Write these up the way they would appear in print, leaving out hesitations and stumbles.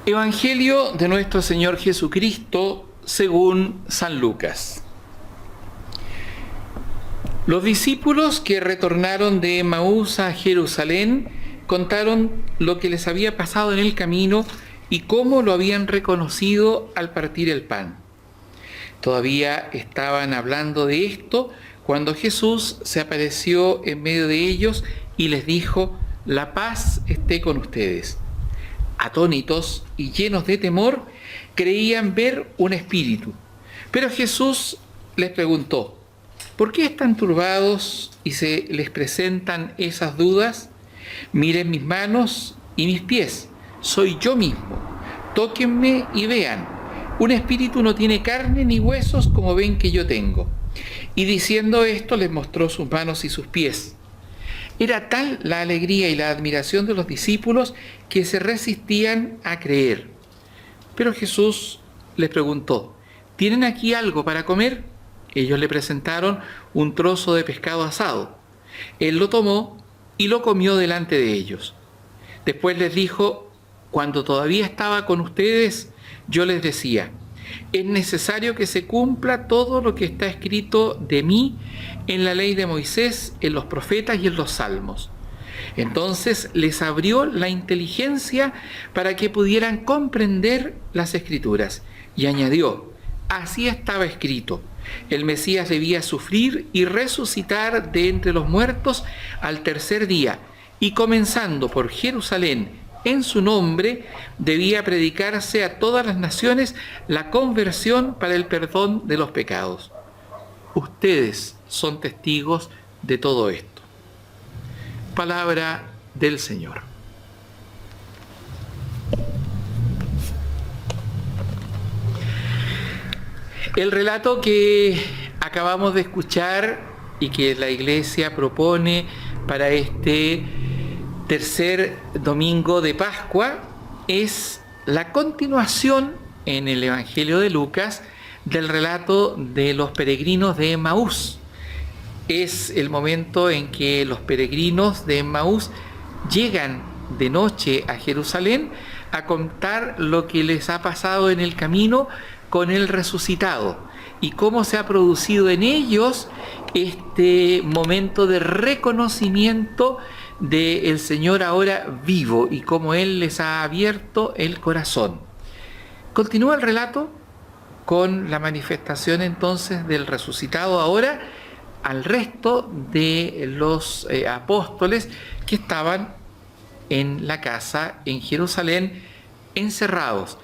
Evangelio de nuestro Señor Jesucristo según San Lucas. Los discípulos que retornaron de Emaús a Jerusalén contaron lo que les había pasado en el camino y cómo lo habían reconocido al partir el pan. Todavía estaban hablando de esto cuando Jesús se apareció en medio de ellos y les dijo: «La paz esté con ustedes». Atónitos y llenos de temor, creían ver un espíritu. Pero Jesús les preguntó: ¿por qué están turbados y se les presentan esas dudas? Miren mis manos y mis pies, soy yo mismo. Tóquenme y vean. Un espíritu no tiene carne ni huesos como ven que yo tengo. Y diciendo esto les mostró sus manos y sus pies. Era tal la alegría y la admiración de los discípulos que se resistían a creer. Pero Jesús les preguntó: ¿tienen aquí algo para comer? Ellos le presentaron un trozo de pescado asado. Él lo tomó y lo comió delante de ellos. Después les dijo: cuando todavía estaba con ustedes, yo les decía: es necesario que se cumpla todo lo que está escrito de mí en la ley de Moisés, en los profetas y en los salmos. Entonces les abrió la inteligencia para que pudieran comprender las Escrituras. Y añadió: así estaba escrito, el Mesías debía sufrir y resucitar de entre los muertos al tercer día, y comenzando por Jerusalén, en su nombre debía predicarse a todas las naciones la conversión para el perdón de los pecados. Ustedes son testigos de todo esto. Palabra del Señor. El relato que acabamos de escuchar y que la Iglesia propone para este tercer domingo de Pascua es la continuación en el Evangelio de Lucas del relato de los peregrinos de Emaús. Es el momento en que los peregrinos de Emaús llegan de noche a Jerusalén a contar lo que les ha pasado en el camino con el resucitado y cómo se ha producido en ellos este momento de reconocimiento del Señor ahora vivo y cómo Él les ha abierto el corazón. Continúa el relato con la manifestación entonces del resucitado ahora al resto de los apóstoles que estaban en la casa en Jerusalén, encerrados,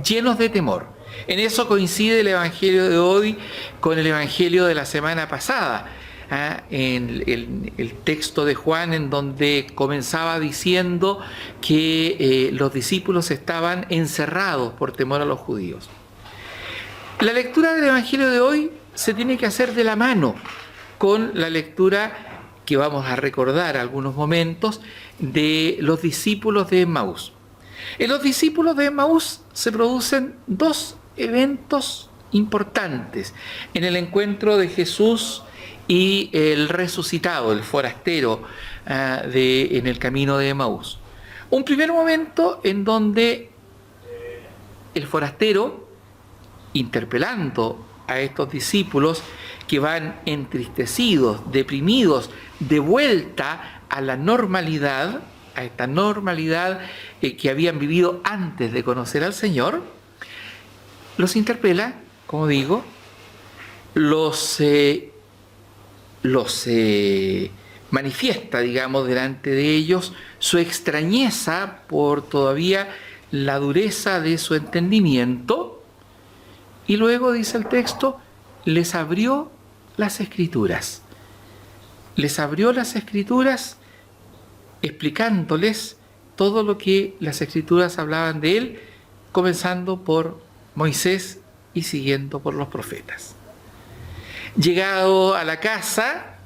llenos de temor. En eso coincide el Evangelio de hoy con el Evangelio de la semana pasada, en el texto de Juan, en donde comenzaba diciendo que los discípulos estaban encerrados por temor a los judíos. La lectura del Evangelio de hoy se tiene que hacer de la mano con la lectura que vamos a recordar algunos momentos de los discípulos de Emaús. En los discípulos de Emaús se producen dos eventos importantes en el encuentro de Jesús y el resucitado, el forastero en el camino de Emaús. Un primer momento en donde el forastero, interpelando a estos discípulos que van entristecidos, deprimidos, de vuelta a la normalidad, a esta normalidad que habían vivido antes de conocer al Señor, los interpela, como digo, los manifiesta, digamos, delante de ellos su extrañeza por todavía la dureza de su entendimiento, y luego, dice el texto, les abrió las Escrituras. Les abrió las Escrituras explicándoles todo lo que las Escrituras hablaban de él, comenzando por Moisés y siguiendo por los profetas. Llegado a la casa,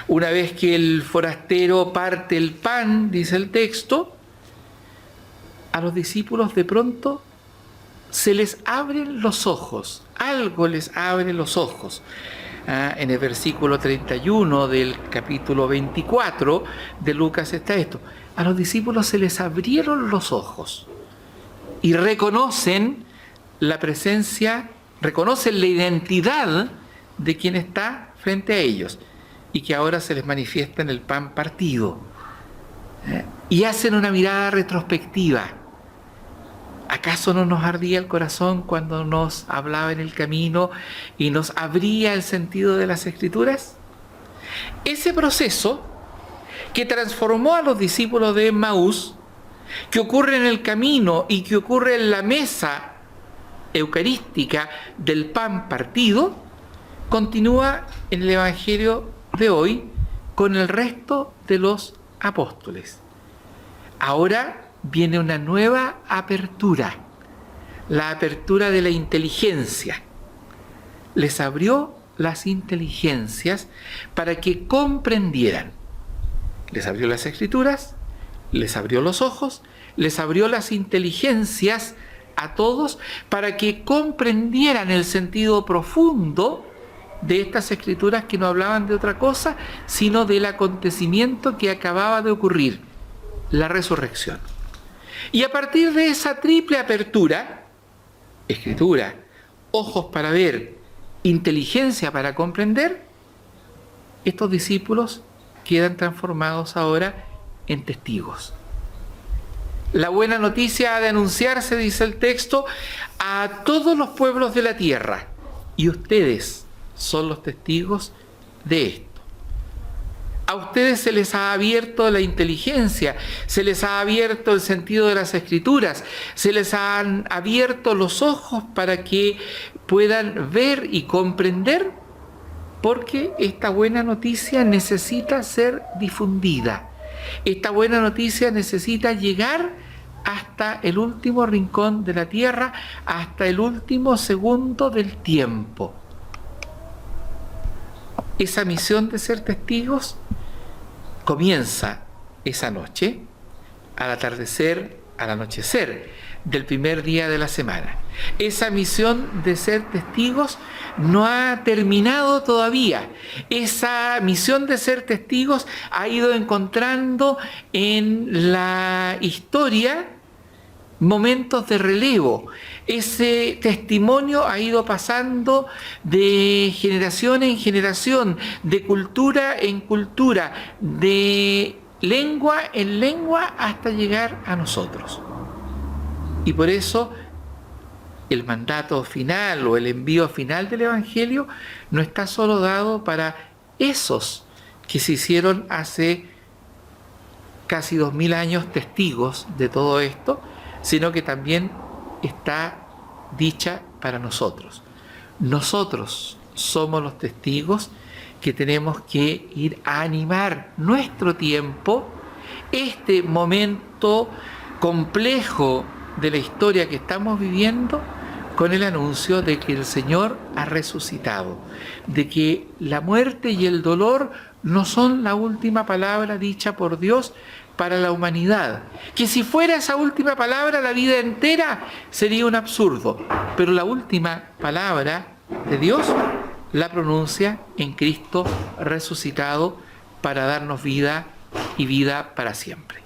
una vez que el forastero parte el pan, dice el texto, a los discípulos de pronto se les abren los ojos, algo les abre los ojos. En el versículo 31 del capítulo 24 de Lucas está esto: a los discípulos se les abrieron los ojos y reconocen la presencia, reconocen la identidad de quien está frente a ellos y que ahora se les manifiesta en el pan partido. Y hacen una mirada retrospectiva. ¿Acaso no nos ardía el corazón cuando nos hablaba en el camino y nos abría el sentido de las Escrituras? Ese proceso que transformó a los discípulos de Emmaús, que ocurre en el camino y que ocurre en la mesa eucarística del pan partido, continúa en el Evangelio de hoy con el resto de los apóstoles. Ahora viene una nueva apertura, la apertura de la inteligencia. Les abrió las inteligencias para que comprendieran. Les abrió las Escrituras, les abrió los ojos, les abrió las inteligencias a todos para que comprendieran el sentido profundo de estas Escrituras que no hablaban de otra cosa, sino del acontecimiento que acababa de ocurrir, la resurrección. Y a partir de esa triple apertura, Escritura, ojos para ver, inteligencia para comprender, estos discípulos quedan transformados ahora en testigos. La buena noticia ha de anunciarse, dice el texto, a todos los pueblos de la tierra, y ustedes son los testigos de esto. A ustedes se les ha abierto la inteligencia, se les ha abierto el sentido de las Escrituras, se les han abierto los ojos para que puedan ver y comprender, porque esta buena noticia necesita ser difundida. Esta buena noticia necesita llegar hasta el último rincón de la tierra, hasta el último segundo del tiempo. Esa misión de ser testigos comienza esa noche, al atardecer, al anochecer del primer día de la semana. Esa misión de ser testigos no ha terminado todavía. Esa misión de ser testigos ha ido encontrando en la historia momentos de relevo. Ese testimonio ha ido pasando de generación en generación, de cultura en cultura, de lengua en lengua, hasta llegar a nosotros. Y por eso el mandato final o el envío final del Evangelio no está solo dado para esos que se hicieron hace casi 2000 años testigos de todo esto, sino que también está dicha para nosotros. Nosotros somos los testigos que tenemos que ir a animar nuestro tiempo, este momento complejo de la historia que estamos viviendo, con el anuncio de que el Señor ha resucitado, de que la muerte y el dolor no son la última palabra dicha por Dios para la humanidad, que si fuera esa última palabra la vida entera sería un absurdo, pero la última palabra de Dios la pronuncia en Cristo resucitado para darnos vida y vida para siempre.